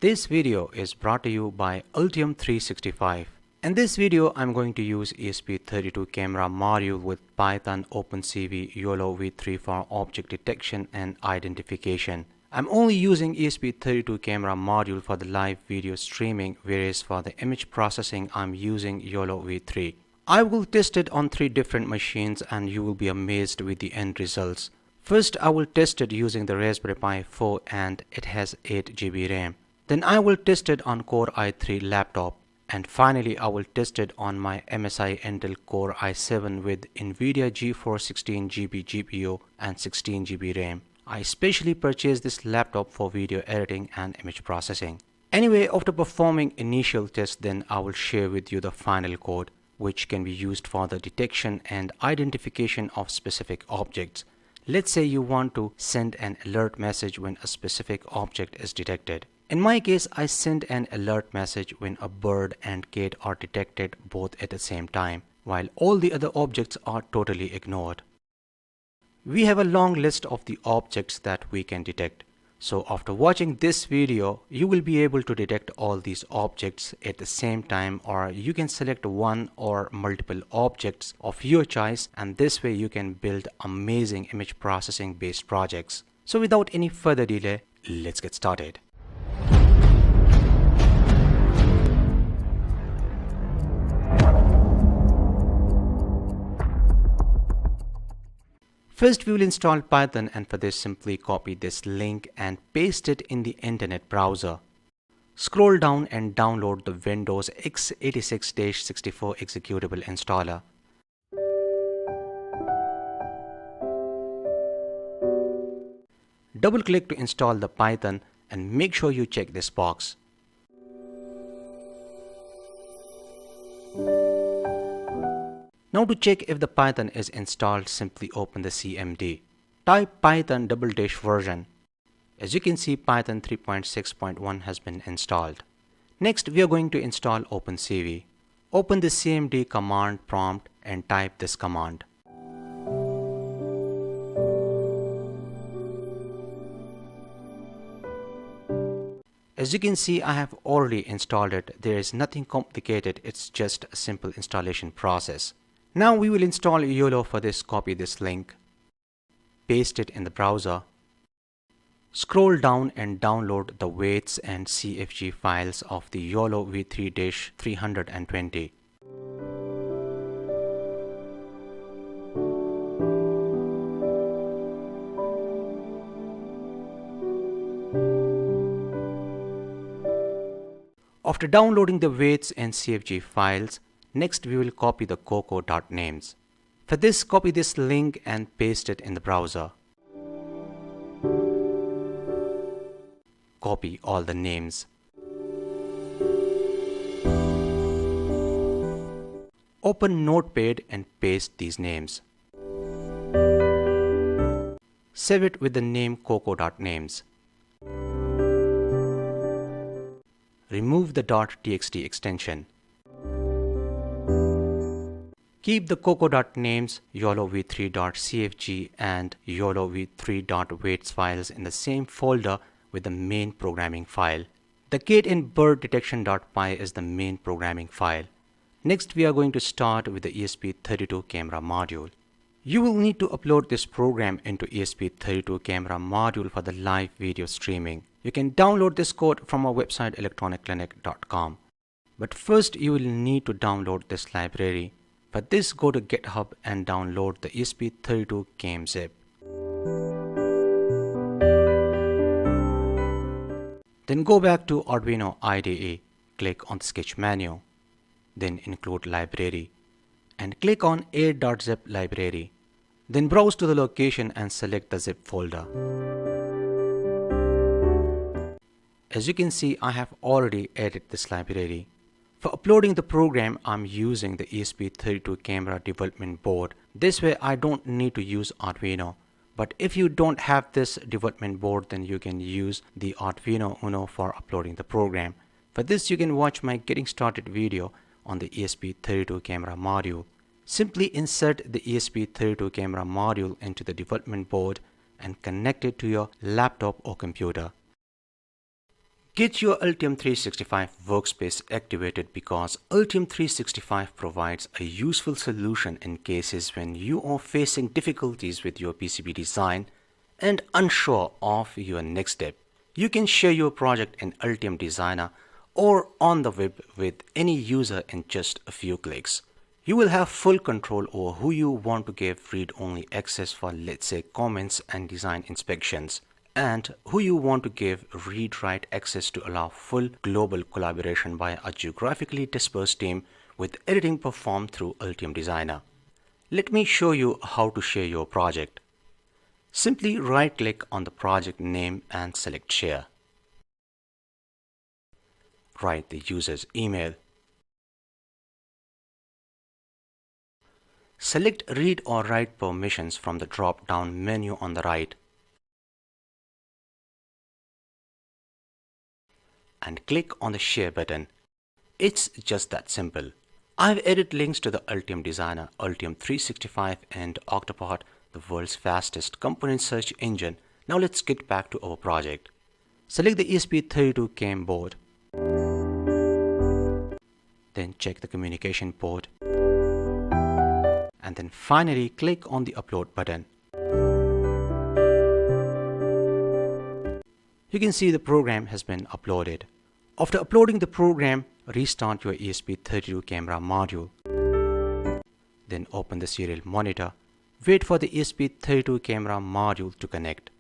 This video is brought to you by Altium 365. In this video, I'm going to use ESP32 Camera module with Python OpenCV Yolo V3 for object detection and identification. I'm only using ESP32 Camera module for the live video streaming, whereas for the image processing, I'm using Yolo V3. I will test it on 3 different machines and you will be amazed with the end results. First, I will test it using the Raspberry Pi 4 and it has 8 GB RAM. Then I will test it on Core i3 laptop. And finally, I will test it on my MSI Intel Core i7 with NVIDIA GeForce 16GB GPU and 16GB RAM. I specially purchased this laptop for video editing and image processing. Anyway, after performing initial tests, then I will share with you the final code, which can be used for the detection and identification of specific objects. Let's say you want to send an alert message when a specific object is detected. In my case, I send an alert message when a bird and cat are detected both at the same time, while all the other objects are totally ignored. We have a long list of the objects that we can detect. So after watching this video, you will be able to detect all these objects at the same time, or you can select one or multiple objects of your choice, and this way you can build amazing image processing based projects. So without any further delay, let's get started. First, we will install Python, and for this simply copy this link and paste it in the internet browser. Scroll down and download the Windows x86-64 executable installer. Double click to install the Python and make sure you check this box. Now to check if the Python is installed, simply open the CMD. Type Python --version. As you can see, Python 3.6.1 has been installed. Next, we are going to install OpenCV. Open the CMD command prompt and type this command. As you can see, I have already installed it. There is nothing complicated, it's just a simple installation process. Now we will install Yolo. For this, copy this link, paste it in the browser, scroll down and download the weights and CFG files of the Yolo V3-320. After downloading the weights and CFG files, next we will copy the coco.names. For this, copy this link and paste it in the browser. Copy all the names. Open Notepad and paste these names. Save it with the name coco.names. Remove the .txt extension. Keep the coco.names, Yolo v3.cfg and Yolo v3.weights files in the same folder with the main programming file. The cat and bird detection.py is the main programming file. Next, we are going to start with the ESP32 Camera module. You will need to upload this program into ESP32 Camera module for the live video streaming. You can download this code from our website electronicclinic.com. But first, you will need to download this library. For this, go to GitHub and download the ESP32 Cam zip. Then go back to Arduino IDE, click on the sketch menu, then include library, and click on add.zip library. Then browse to the location and select the zip folder. As you can see, I have already added this library. For uploading the program, I'm using the ESP32 Camera development board. This way I don't need to use Arduino. But if you don't have this development board, then you can use the Arduino Uno for uploading the program. For this, you can watch my getting started video on the ESP32 Camera module. Simply insert the ESP32 Camera module into the development board and connect it to your laptop or computer. Get your Altium 365 workspace activated because Altium 365 provides a useful solution in cases when you are facing difficulties with your PCB design and unsure of your next step. You can share your project in Altium Designer or on the web with any user in just a few clicks. You will have full control over who you want to give read-only access for, let's say, comments and design inspections, and who you want to give read-write access to allow full global collaboration by a geographically dispersed team with editing performed through Altium Designer. Let me show you how to share your project. Simply right-click on the project name and select Share. Write the user's email. Select Read or Write Permissions from the drop-down menu on the right and click on the Share button. It's just that simple. I've added links to the Altium Designer, Altium 365 and Octopart, the world's fastest component search engine. Now let's get back to our project. Select the ESP32 Cam board. Then check the communication port. And then finally click on the Upload button. You can see the program has been uploaded. After uploading the program, restart your ESP32 Camera module. Then open the serial monitor. Wait for the ESP32 Camera module to connect.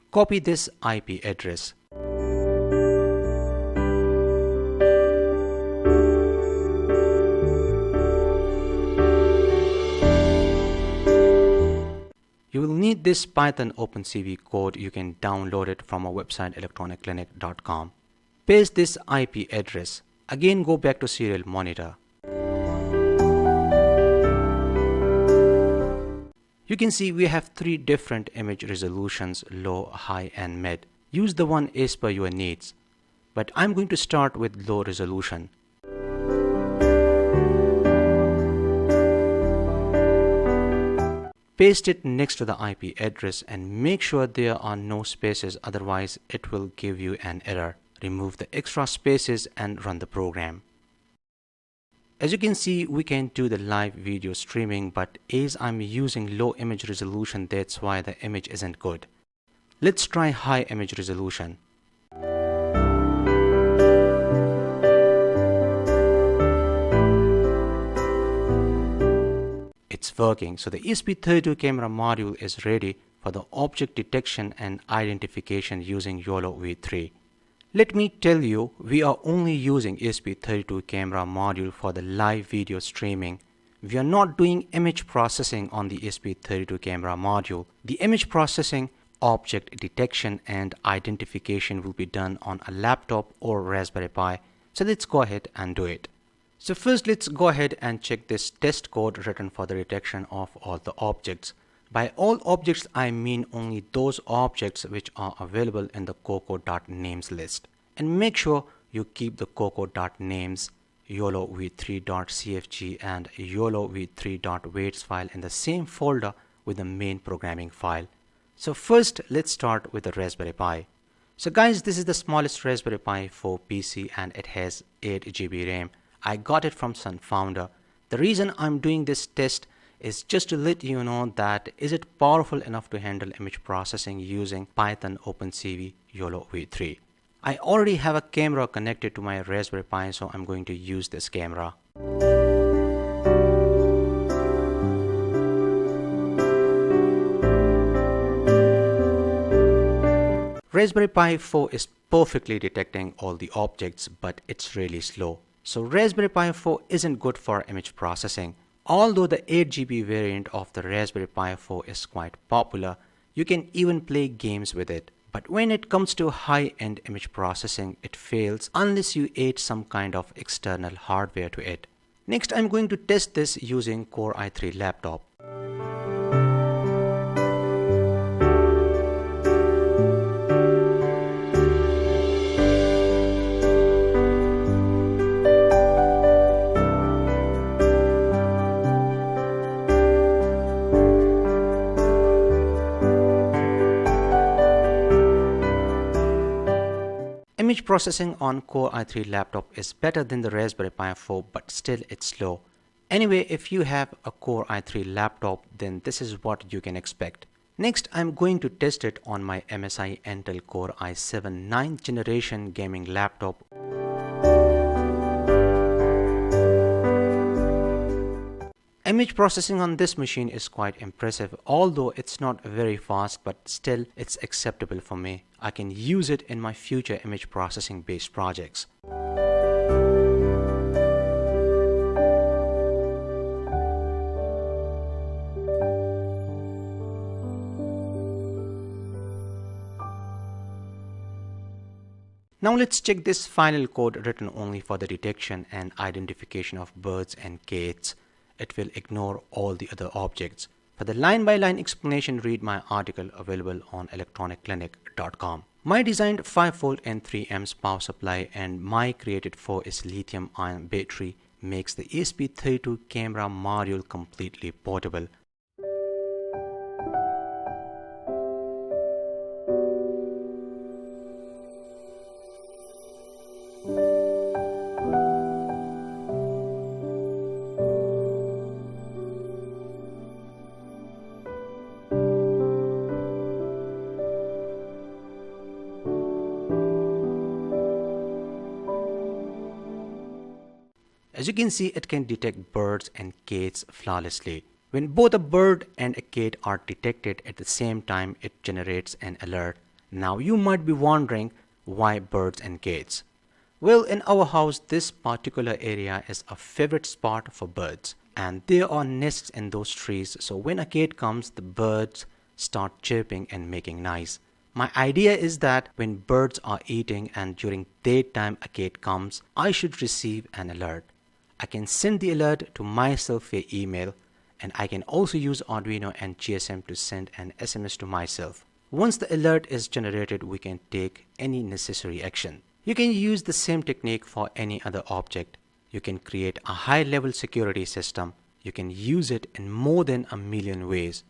Copy this IP address. You will need this Python OpenCV code. You can download it from our website electronicclinic.com. Paste this IP address. Again go back to serial monitor. You can see we have three different image resolutions, low, high and mid. Use the one as per your needs. But I'm going to start with low resolution. Paste it next to the IP address and make sure there are no spaces, otherwise it will give you an error. Remove the extra spaces and run the program. As you can see, we can do the live video streaming, but as I'm using low image resolution, that's why the image isn't good. Let's try high image resolution. It's working, so the ESP32 camera module is ready for the object detection and identification using Yolo V3. Let me tell you, we are only using ESP32 camera module for the live video streaming. We are not doing image processing on the ESP32 camera module. The image processing, object detection and identification will be done on a laptop or Raspberry Pi. So let's go ahead and do it. So first let's go ahead and check this test code written for the detection of all the objects. By all objects, I mean only those objects which are available in the coco.names list. And make sure you keep the coco.names, Yolo V3.cfg and Yolo V3.weights file in the same folder with the main programming file. So first, let's start with the Raspberry Pi. So guys, this is the smallest Raspberry Pi 4 PC and it has 8 GB RAM. I got it from Sunfounder. The reason I'm doing this test is just to let you know that is it powerful enough to handle image processing using Python OpenCV Yolo V3. I already have a camera connected to my Raspberry Pi, so I'm going to use this camera. Raspberry Pi 4 is perfectly detecting all the objects, but it's really slow. So Raspberry Pi 4 isn't good for image processing. Although the 8 GB variant of the Raspberry Pi 4 is quite popular, you can even play games with it. But when it comes to high-end image processing, it fails unless you add some kind of external hardware to it. Next, I'm going to test this using Core i3 laptop. Image Image processing on Core i3 laptop is better than the Raspberry Pi 4, but still it's slow. Anyway, if you have a Core i3 laptop, then this is what you can expect. Next, I'm going to test it on my MSI Intel Core i7 9th generation gaming laptop. Image processing on this machine is quite impressive, although it's not very fast, but still it's acceptable for me. I can use it in my future image processing based projects. Now let's check this final code written only for the detection and identification of birds and cats. It will ignore all the other objects. For the line-by-line explanation, read my article available on electronicclinic.com. My designed 5V and 3A power supply and my created 4S lithium-ion battery makes the ESP32 camera module completely portable. As you can see, it can detect birds and cats flawlessly. When both a bird and a cat are detected at the same time, it generates an alert. Now you might be wondering, why birds and cats? Well, in our house, this particular area is a favorite spot for birds, and there are nests in those trees, so when a cat comes, the birds start chirping and making noise. My idea is that when birds are eating and during daytime a cat comes, I should receive an alert. I can send the alert to myself via email, and I can also use Arduino and GSM to send an SMS to myself. Once the alert is generated, we can take any necessary action. You can use the same technique for any other object. You can create a high-level security system. You can use it in more than a million ways.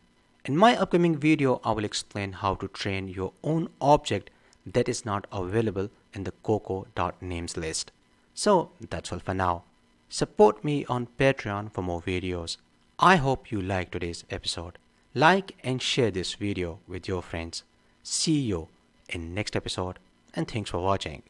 In my upcoming video, I will explain how to train your own object that is not available in the Coco.names list. So that's all for now. Support me on Patreon for more videos. I hope you liked today's episode. Like and share this video with your friends. See you in next episode, and thanks for watching.